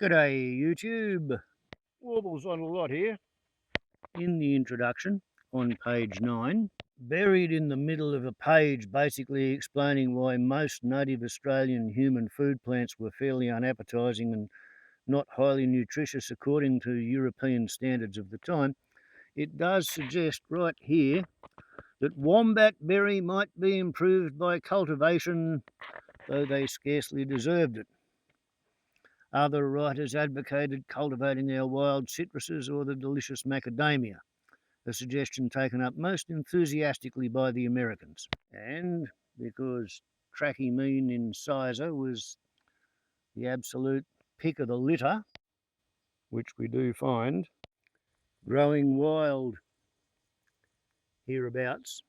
G'day YouTube, Warbles on a lot here. In the introduction on page 9, buried in the middle of a page basically explaining why most native Australian human food plants were fairly unappetising and not highly nutritious according to European standards of the time, it does suggest right here that wombat berry might be improved by cultivation, though they scarcely deserved it. Other writers advocated cultivating our wild citruses or the delicious macadamia, a suggestion taken up most enthusiastically by the Americans. And because Trachymean incisor was the absolute pick of the litter, which we do find growing wild hereabouts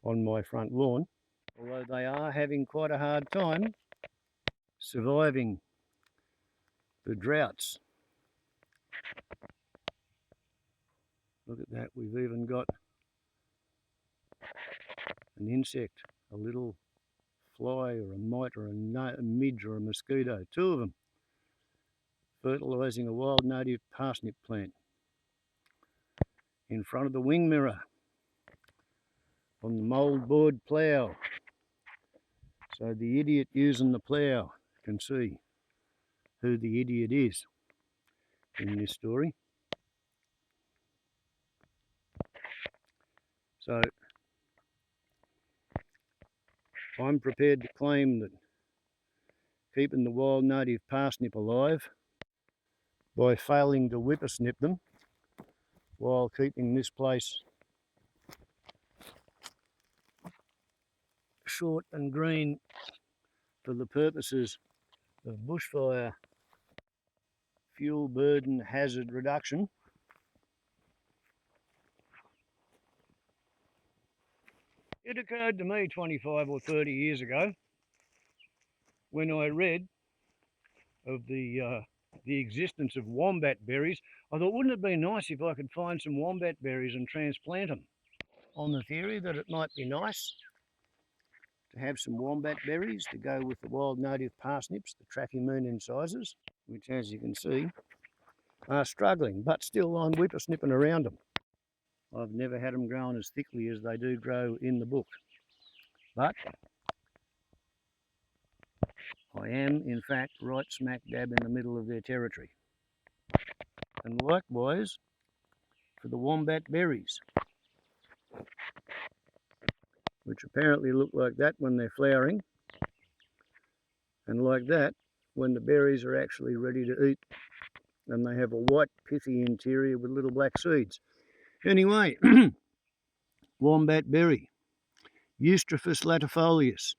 on my front lawn, although they are having quite a hard time surviving the droughts. Look at that, we've even got an insect, a little fly or a mite or a midge or a mosquito, two of them, fertilising a wild native parsnip plant in front of the wing mirror on the mouldboard plough, so the idiot using the plough can see who the idiot is in this story. So I'm prepared to claim that keeping the wild native parsnip alive by failing to whippersnip them while keeping this place short and green for the purposes of bushfire fuel burden hazard reduction. It occurred to me 25 or 30 years ago when I read of the existence of wombat berries. I thought, wouldn't it be nice if I could find some wombat berries and transplant them, on the theory that it might be nice to have some wombat berries to go with the wild native parsnips, the Trachymean incisors, which, as you can see, are struggling, but still I'm whippersnipping around them. I've never had them growing as thickly as they do grow in the book, but I am, in fact, right smack dab in the middle of their territory. And likewise for the wombat berries, which apparently look like that when they're flowering, and like that when the berries are actually ready to eat, and they have a white pithy interior with little black seeds. Anyway, wombat berry, Eustraphus latifolius.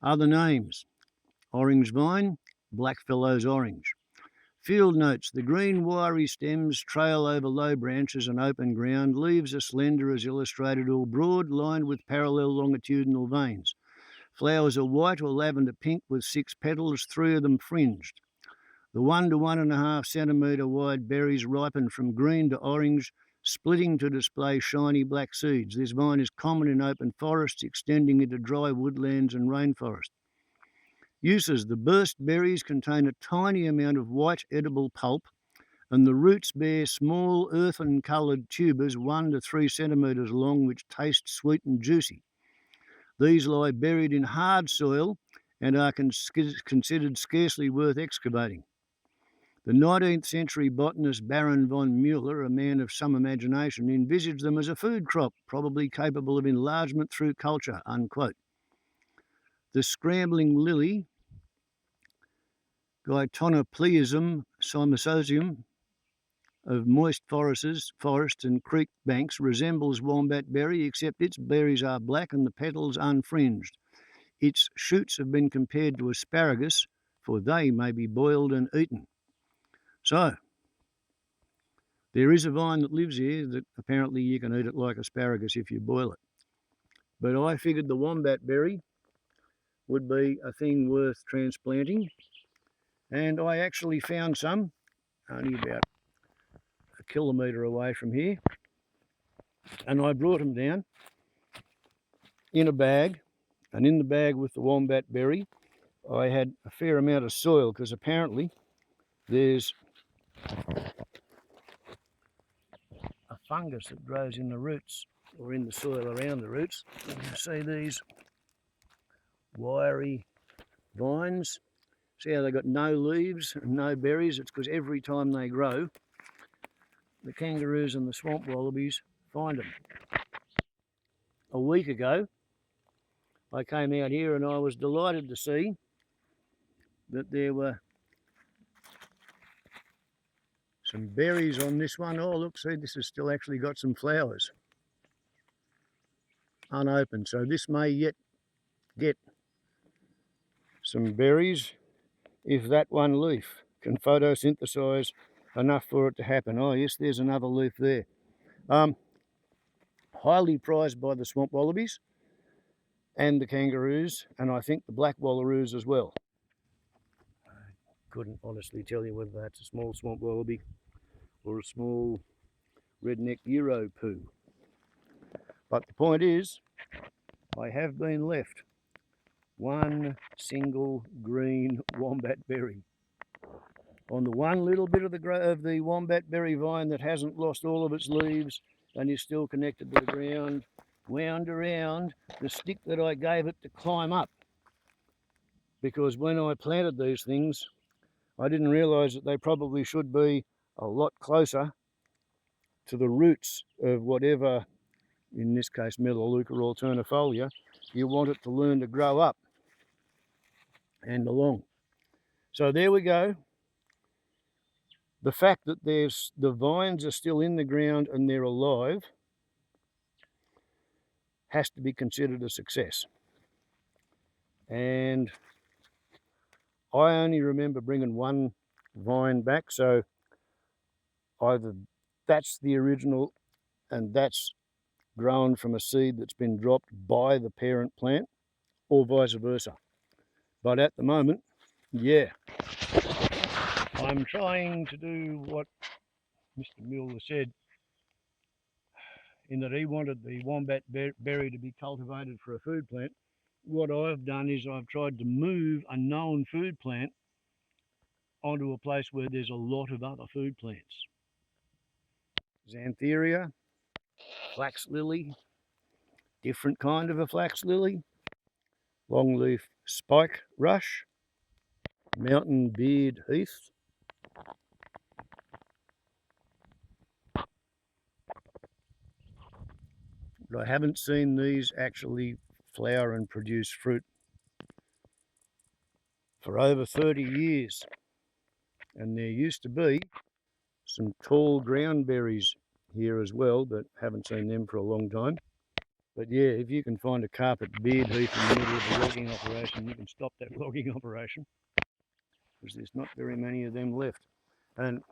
Other names: orange vine, blackfellow's orange. Field notes: the green wiry stems trail over low branches and open ground. Leaves are slender as illustrated, all broad, lined with parallel longitudinal veins. Flowers are white or lavender pink with 6 petals, 3 of them fringed. The 1 to 1.5 centimetre wide berries ripen from green to orange, splitting to display shiny black seeds. This vine is common in open forests, extending into dry woodlands and rainforest. Uses: the burst berries contain a tiny amount of white edible pulp, and the roots bear small earthen-coloured tubers 1 to 3 centimetres long, which taste sweet and juicy. These lie buried in hard soil and are considered scarcely worth excavating. The 19th century botanist Baron von Mueller, a man of some imagination, envisaged them as a food crop, probably capable of enlargement through culture, unquote. The scrambling lily, Guytonopleisum cymososium, of moist forests and creek banks, resembles wombat berry, except its berries are black and the petals unfringed. Its shoots have been compared to asparagus, for they may be boiled and eaten. So, there is a vine that lives here that apparently you can eat it like asparagus if you boil it. But I figured the wombat berry would be a thing worth transplanting, and I actually found some only about a kilometre away from here, and I brought them down in a bag, and in the bag with the wombat berry I had a fair amount of soil, because apparently there's a fungus that grows in the roots or in the soil around the roots. You can see these wiry vines. See how they got no leaves and no berries? It's because every time they grow, the kangaroos and the swamp wallabies find them. A week ago, I came out here and I was delighted to see that there were some berries on this one. Oh, look, see, this has still actually got some flowers unopened. So this may yet get some berries if that one leaf can photosynthesize enough for it to happen. Oh yes, there's another leaf there. Highly prized by the swamp wallabies and the kangaroos, and I think the black wallaroos as well. I couldn't honestly tell you whether that's a small swamp wallaby or a small red-necked Euro poo. But the point is, I have been left one single green wombat berry on the one little bit of the wombat berry vine that hasn't lost all of its leaves and is still connected to the ground, wound around the stick that I gave it to climb up. Because when I planted these things, I didn't realise that they probably should be a lot closer to the roots of whatever, in this case Melaleuca alternifolia, you want it to learn to grow up and along. So there we go. The fact that the vines are still in the ground and they're alive has to be considered a success. And I only remember bringing one vine back, so either that's the original and that's grown from a seed that's been dropped by the parent plant, or vice versa. But at the moment, yeah, I'm trying to do what Mr. Mueller said, in that he wanted the wombat berry to be cultivated for a food plant. What I've done is I've tried to move a known food plant onto a place where there's a lot of other food plants. Xantheria, flax lily, different kind of a flax lily, longleaf spike rush, mountain beard heath, but I haven't seen these actually flower and produce fruit for over 30 years. And there used to be some tall ground berries here as well, but haven't seen them for a long time. But yeah, if you can find a carpet beard heath in the middle of a logging operation, you can stop that logging operation, because there's not very many of them left. And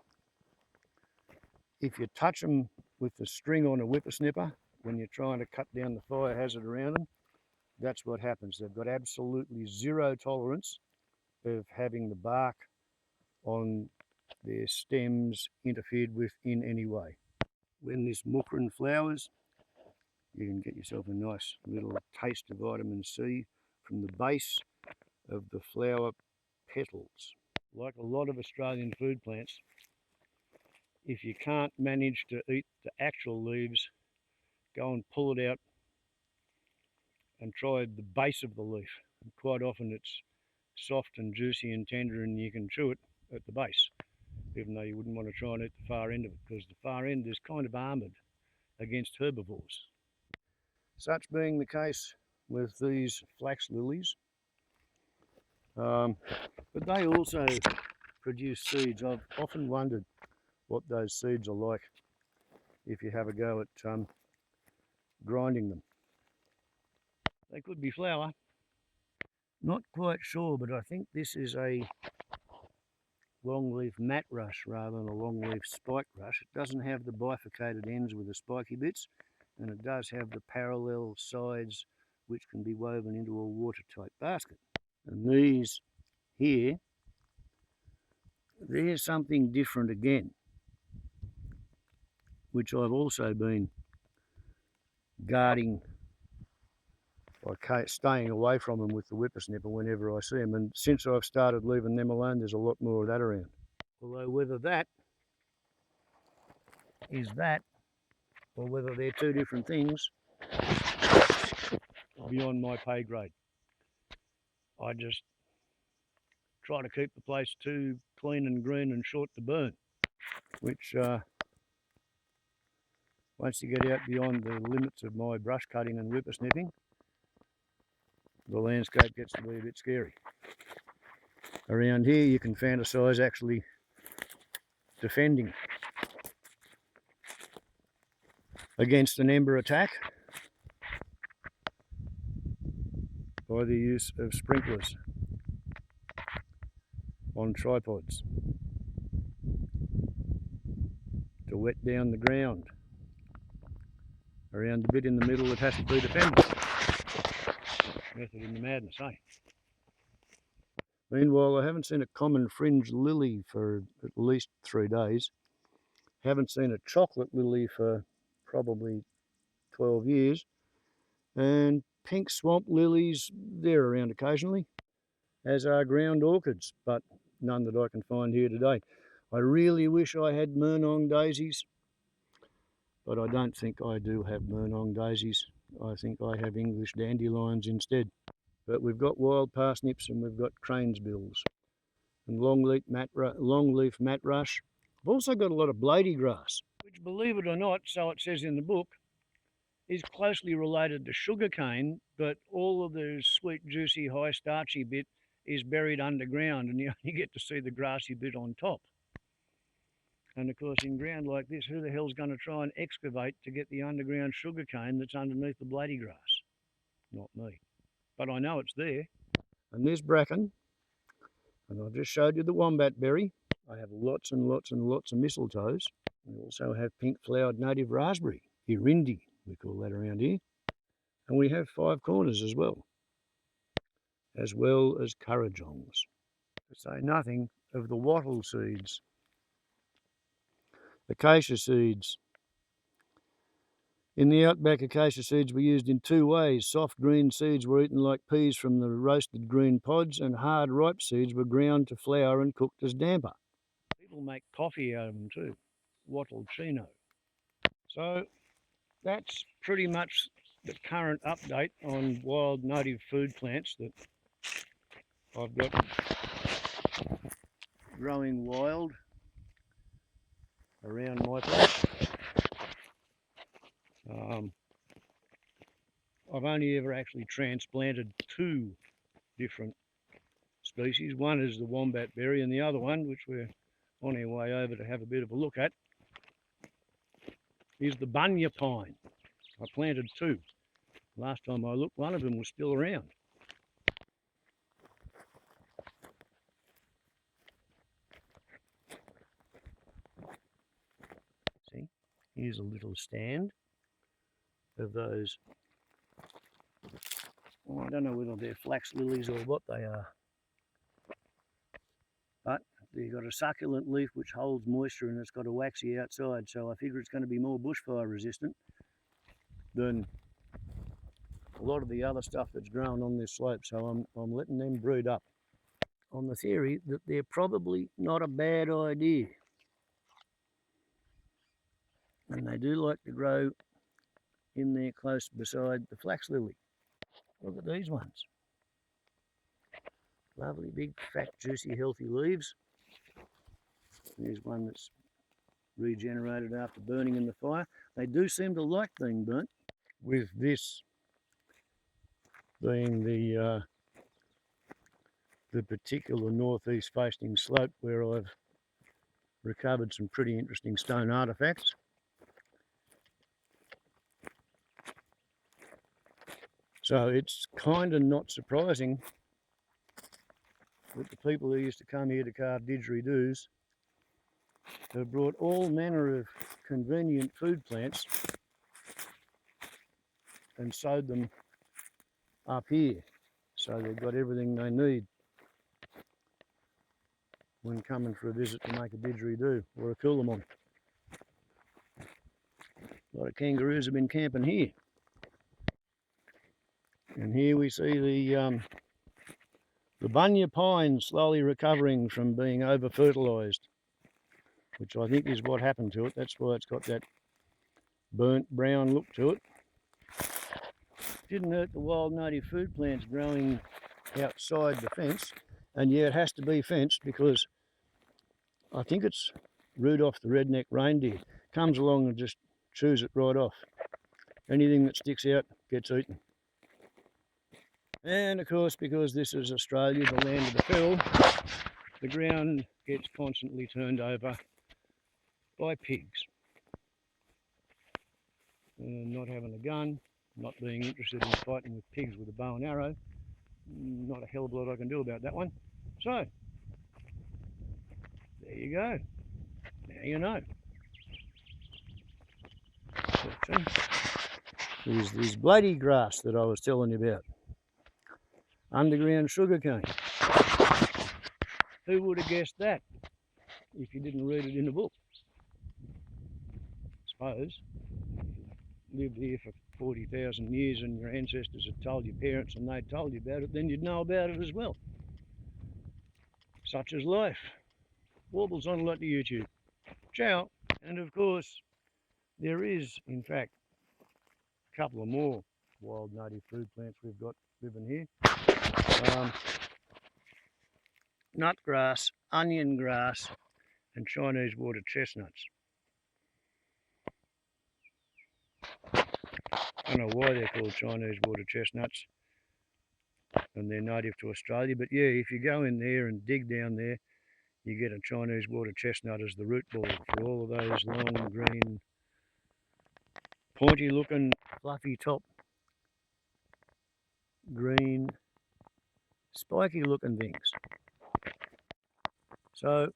if you touch them with the string on a whippersnipper when you're trying to cut down the fire hazard around them, that's what happens. They've got absolutely zero tolerance of having the bark on their stems interfered with in any way. When this mukran flowers, you can get yourself a nice little taste of vitamin C from the base of the flower petals. Like a lot of Australian food plants, if you can't manage to eat the actual leaves, go and pull it out and try the base of the leaf. And quite often it's soft and juicy and tender and you can chew it at the base, even though you wouldn't want to try and eat the far end of it, because the far end is kind of armoured against herbivores. Such being the case with these flax lilies, but they also produce seeds. I've often wondered what those seeds are like if you have a go at grinding them. They could be flour. Not quite sure, but I think this is a longleaf mat rush rather than a longleaf spike rush. It doesn't have the bifurcated ends with the spiky bits, and it does have the parallel sides which can be woven into a watertight basket. And these here, there's something different again, which I've also been guarding by staying away from them with the whippersnapper whenever I see them. And since I've started leaving them alone, there's a lot more of that around. Although whether that is that or whether they're two different things, beyond my pay grade. I just try to keep the place too clean and green and short to burn, which once you get out beyond the limits of my brush cutting and whippersnipping, the landscape gets to be a bit scary. Around here you can fantasise actually defending against an ember attack by the use of sprinklers on tripods to wet down the ground around the bit in the middle that has to be defended. Method in the madness, eh? Meanwhile, I haven't seen a common fringe lily for at least 3 days. Haven't seen a chocolate lily for probably 12 years. And pink swamp lilies, they're around occasionally, as are ground orchids, but none that I can find here today. I really wish I had Murnong daisies, but I don't think I do have Murnong daisies. I think I have English dandelions instead. But we've got wild parsnips and we've got crane's bills and longleaf mat rush. I've also got a lot of blady grass, which, believe it or not, so it says in the book, is closely related to sugarcane, but all of the sweet, juicy, high starchy bit is buried underground and you only get to see the grassy bit on top. And of course, in ground like this, who the hell's going to try and excavate to get the underground sugarcane that's underneath the blady grass? Not me. But I know it's there. And there's bracken. And I've just showed you the wombat berry. I have lots and lots and lots of mistletoes. We also have pink flowered native raspberry, irindi, we call that around here. And we have 5 corners as well as currajongs. To say nothing of the wattle seeds, acacia seeds. In the outback, acacia seeds were used in 2 ways. Soft green seeds were eaten like peas from the roasted green pods, and hard ripe seeds were ground to flour and cooked as damper. People make coffee out of them too, wattle chino. So that's pretty much the current update on wild native food plants that I've got growing wild around my place. I've only ever actually transplanted 2 different species. One is the wombat berry, and the other one, which we're on our way over to have a bit of a look at, is the bunya pine. I planted 2. Last time I looked, one of them was still around. See, here's a little stand of those. Well, I don't know whether they're flax lilies or what they are, but they've got a succulent leaf which holds moisture and it's got a waxy outside, so I figure it's going to be more bushfire resistant than a lot of the other stuff that's grown on this slope. So I'm letting them breed up on the theory that they're probably not a bad idea. And they do like to grow in there close beside the flax lily. Look at these ones. Lovely big fat juicy healthy leaves. There's one that's regenerated after burning in the fire. They do seem to like being burnt, with this being the particular northeast facing slope where I've recovered some pretty interesting stone artefacts. So it's kind of not surprising that the people who used to come here to carve didgeridoos have brought all manner of convenient food plants and sowed them up here. So they've got everything they need when coming for a visit to make a didgeridoo or a coolamon. A lot of kangaroos have been camping here. And here we see the bunya pine slowly recovering from being over-fertilised, which I think is what happened to it. That's why it's got that burnt brown look to it. Didn't hurt the wild native food plants growing outside the fence, and yeah, it has to be fenced because I think it's Rudolph the redneck reindeer comes along and just chews it right off. Anything that sticks out gets eaten. And of course, because this is Australia, the land of the feral, the ground gets constantly turned over by pigs. Not having a gun, not being interested in fighting with pigs with a bow and arrow, not a hell of a lot I can do about that one. So, there you go. Now you know. There's this bloody grass that I was telling you about. Underground sugarcane. Who would have guessed that if you didn't read it in a book? I suppose lived here for 40,000 years and your ancestors had told your parents and they'd told you about it, then you'd know about it as well. Such is life. Warbles on a lot to YouTube. Ciao. And of course, there is, in fact, a couple of more wild native food plants we've got living here. Nutgrass, onion grass, and Chinese water chestnuts. I don't know why they're called Chinese water chestnuts and they're native to Australia, but yeah, if you go in there and dig down there, you get a Chinese water chestnut as the root ball for all of those long, green, pointy looking, fluffy top, green, spiky looking things. So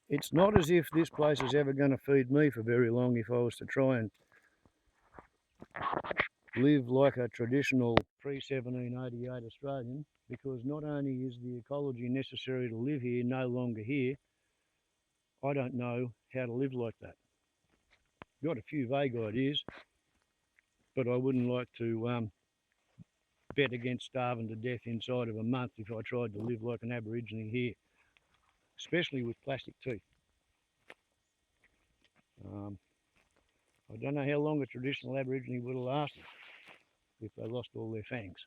it's not as if this place is ever going to feed me for very long if I was to try and live like a traditional pre-1788 Australian, because not only is the ecology necessary to live here no longer here, I don't know how to live like that. Got a few vague ideas, but I wouldn't like to bet against starving to death inside of a month if I tried to live like an Aborigine here, especially with plastic teeth. I don't know how long a traditional Aborigine would have lasted if they lost all their fangs.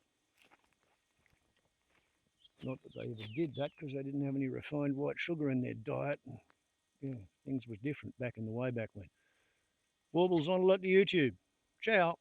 Not that they ever did that, because they didn't have any refined white sugar in their diet. And, yeah, things was different back in the way back when. Warbles on a lot to YouTube. Ciao.